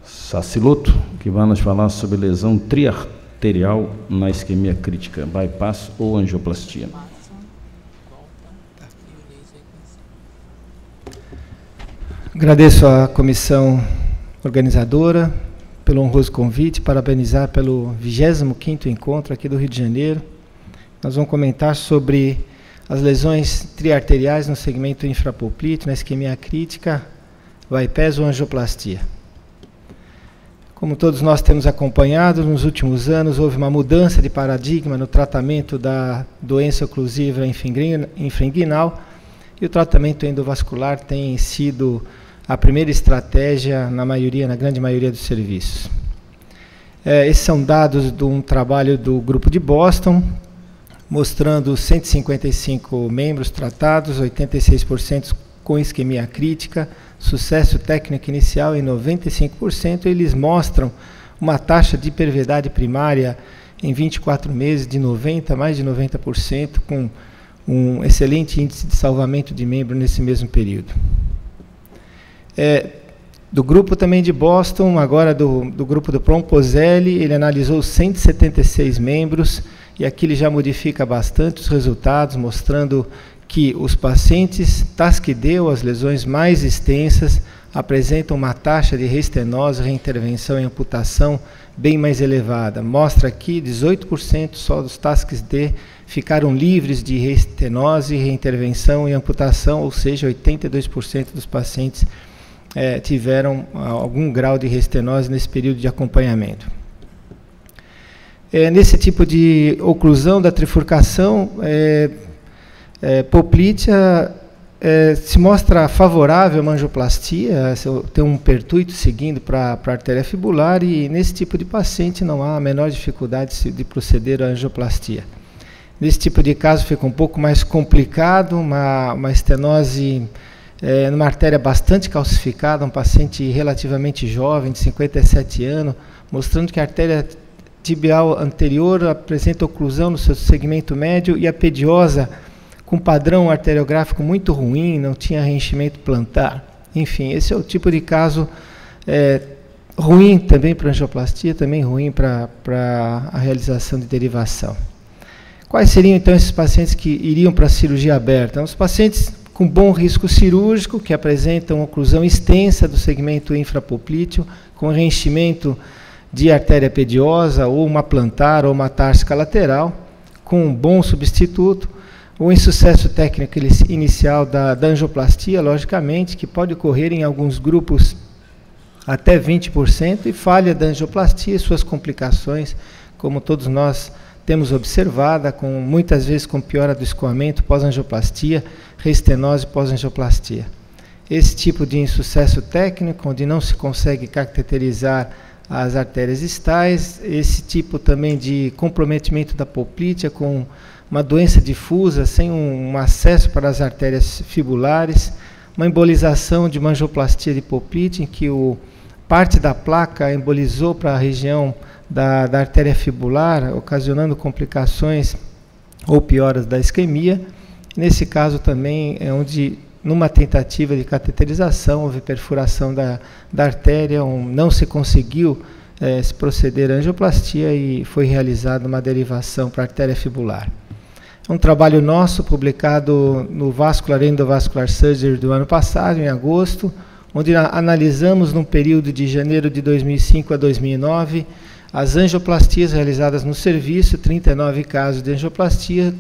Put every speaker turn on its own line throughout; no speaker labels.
Saciloto, que vai nos falar sobre lesão triarterial na isquemia crítica, bypass ou angioplastia.
Agradeço à comissão organizadora pelo honroso convite, parabenizar pelo 25º encontro aqui do Rio de Janeiro. Nós vamos comentar sobre as lesões triarteriais no segmento infrapoplíteo, na isquemia crítica, bypass ou angioplastia. Como todos nós temos acompanhado, nos últimos anos houve uma mudança de paradigma no tratamento da doença oclusiva infrainguinal e o tratamento endovascular tem sido a primeira estratégia na grande maioria dos serviços. Esses são dados de um trabalho do grupo de Boston, mostrando 155 membros tratados, 86% com isquemia crítica, sucesso técnico inicial em 95%, eles mostram uma taxa de perviedade primária em 24 meses de mais de 90%, com um excelente índice de salvamento de membro nesse mesmo período. Do grupo também de Boston, agora do grupo do Promposelli, ele analisou 176 membros, e aqui ele já modifica bastante os resultados, mostrando que os pacientes TASC-D, ou as lesões mais extensas, apresentam uma taxa de restenose, reintervenção e amputação bem mais elevada. Mostra aqui 18% só dos TASCs-D ficaram livres de restenose, reintervenção e amputação, ou seja, 82% dos pacientes tiveram algum grau de restenose nesse período de acompanhamento. Nesse tipo de oclusão da trifurcação, poplítea se mostra favorável a uma angioplastia, tem um pertuito seguindo para a artéria fibular, e nesse tipo de paciente não há a menor dificuldade de proceder à angioplastia. Nesse tipo de caso fica um pouco mais complicado, uma estenose numa artéria bastante calcificada, um paciente relativamente jovem, de 57 anos, mostrando que a artéria tibial anterior apresenta oclusão no seu segmento médio e a pediosa com padrão arteriográfico muito ruim, não tinha reenchimento plantar. Enfim, esse é o tipo de caso ruim também para a angioplastia, também ruim para a realização de derivação. Quais seriam então esses pacientes que iriam para a cirurgia aberta? Os pacientes com bom risco cirúrgico, que apresentam oclusão extensa do segmento infrapoplíteo, com reenchimento de artéria pediosa, ou uma plantar, ou uma társica lateral, com um bom substituto, o insucesso técnico inicial da angioplastia, logicamente, que pode ocorrer em alguns grupos até 20%, e falha da angioplastia e suas complicações, como todos nós temos observada, muitas vezes com piora do escoamento pós-angioplastia, restenose pós-angioplastia. Esse tipo de insucesso técnico, onde não se consegue cateterizar as artérias distais, esse tipo também de comprometimento da poplítea com uma doença difusa, sem um acesso para as artérias fibulares, uma embolização de uma angioplastia de poplítea, em que parte da placa embolizou para a região da artéria fibular, ocasionando complicações ou pioras da isquemia. Nesse caso também é onde, numa tentativa de cateterização, houve perfuração da artéria, não se conseguiu se proceder à angioplastia e foi realizada uma derivação para a artéria fibular. É um trabalho nosso, publicado no Vascular Endovascular Surgery do ano passado, em agosto, onde analisamos num período de janeiro de 2005 a 2009, as angioplastias realizadas no serviço, 39 casos de angioplastias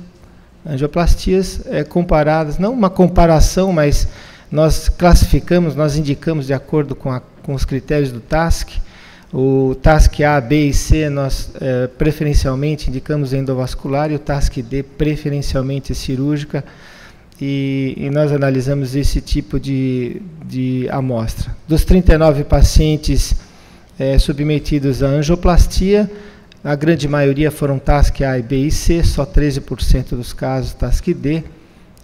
comparadas, não uma comparação, mas nós classificamos, nós indicamos de acordo com os critérios do TASC. O TASC A, B e C nós preferencialmente indicamos endovascular, e o TASC D preferencialmente cirúrgica, e nós analisamos esse tipo de amostra. Dos 39 pacientes submetidos à angioplastia, a grande maioria foram TASC A, B e C, só 13% dos casos TASC D,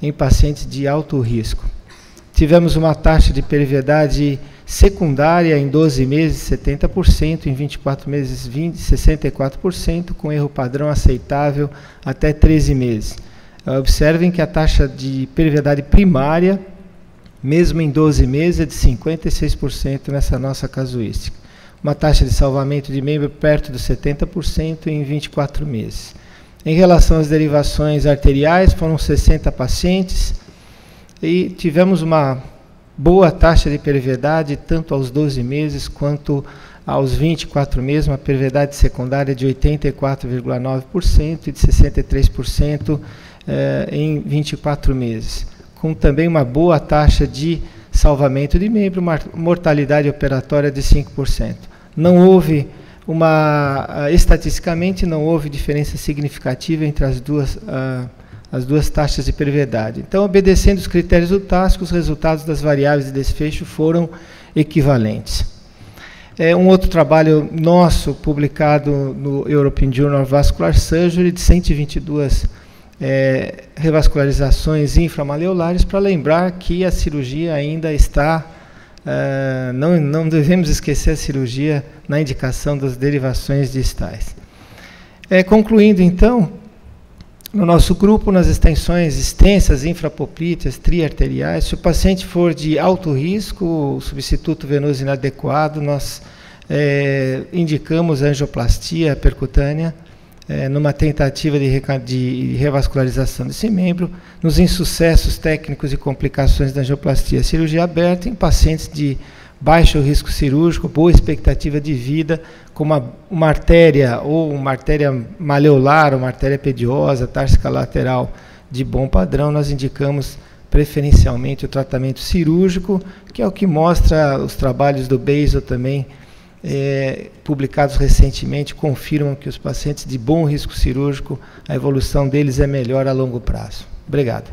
em pacientes de alto risco. Tivemos uma taxa de perviedade secundária em 12 meses, 70%, em 24 meses, 64%, com erro padrão aceitável até 13 meses. Observem que a taxa de perviedade primária, mesmo em 12 meses, é de 56% nessa nossa casuística. uma taxa de salvamento de membro perto dos 70% em 24 meses. Em relação às derivações arteriais, foram 60 pacientes e tivemos uma boa taxa de perviedade, tanto aos 12 meses quanto aos 24 meses, uma perviedade secundária de 84,9% e de 63% em 24 meses, com também uma boa taxa de salvamento de membro, uma mortalidade operatória de 5%. Não houve estatisticamente não houve diferença significativa entre as duas taxas de perviedade. Então, obedecendo os critérios do TASC, os resultados das variáveis de desfecho foram equivalentes. Um outro trabalho nosso, publicado no European Journal of Vascular Surgery, de 122 revascularizações inframaleolares, para lembrar que a cirurgia ainda está... não devemos esquecer a cirurgia na indicação das derivações distais. Concluindo, então, no nosso grupo, nas extensões extensas, infrapoplíteas, triarteriais, se o paciente for de alto risco, o substituto venoso inadequado, nós indicamos a angioplastia percutânea, numa tentativa de revascularização desse membro, nos insucessos técnicos e complicações da angioplastia, cirurgia aberta em pacientes de baixo risco cirúrgico, boa expectativa de vida, com uma artéria ou uma artéria maleolar, uma artéria pediosa, társica lateral de bom padrão, nós indicamos preferencialmente o tratamento cirúrgico, que é o que mostra os trabalhos do Basel também, publicados recentemente, confirmam que os pacientes de bom risco cirúrgico, a evolução deles é melhor a longo prazo. Obrigado.